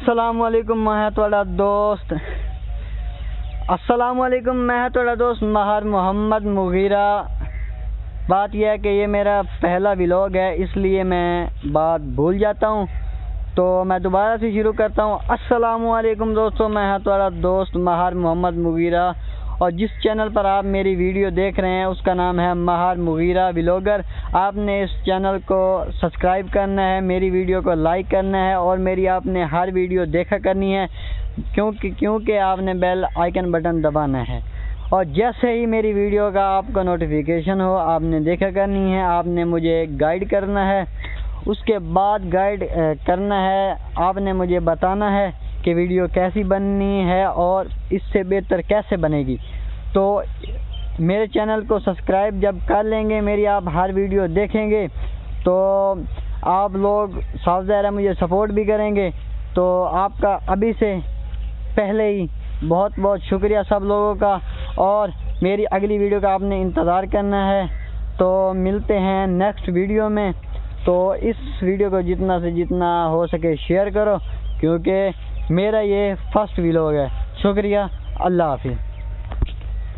अस्सलामुअलैकुम मैं थोड़ा दोस्त अस्सलामुअलैकुम मैं थोड़ा दोस्त महर मोहम्मद मुगीरा। बात यह है कि ये मेरा पहला व्लॉग है, इसलिए मैं बात भूल जाता हूँ, तो मैं दोबारा से शुरू करता हूँ। अस्सलामुअलैकुम दोस्तों, मैं थोड़ा दोस्त महर मोहम्मद मुगीरा, और जिस चैनल पर आप मेरी वीडियो देख रहे हैं उसका नाम है महर मुगीरा व्लॉगर। आपने इस चैनल को सब्सक्राइब करना है, मेरी वीडियो को लाइक करना है और मेरी आपने हर वीडियो देखा करनी है, क्योंकि आपने बेल आइकन बटन दबाना है। और जैसे ही मेरी वीडियो का आपको नोटिफिकेशन हो आपने देखा करनी है, आपने मुझे गाइड करना है। उसके बाद गाइड करना है, आपने मुझे बताना है कि वीडियो कैसी बननी है और इससे बेहतर कैसे बनेगी। तो मेरे चैनल को सब्सक्राइब जब कर लेंगे, मेरी आप हर वीडियो देखेंगे, तो आप लोग साफ ज़ाहिर है मुझे सपोर्ट भी करेंगे। तो आपका अभी से पहले ही बहुत बहुत शुक्रिया सब लोगों का, और मेरी अगली वीडियो का आपने इंतज़ार करना है। तो मिलते हैं नेक्स्ट वीडियो में। तो इस वीडियो को जितना से जितना हो सके शेयर करो, क्योंकि मेरा ये फर्स्ट व्लॉग है। शुक्रिया, अल्लाह हाफिज़।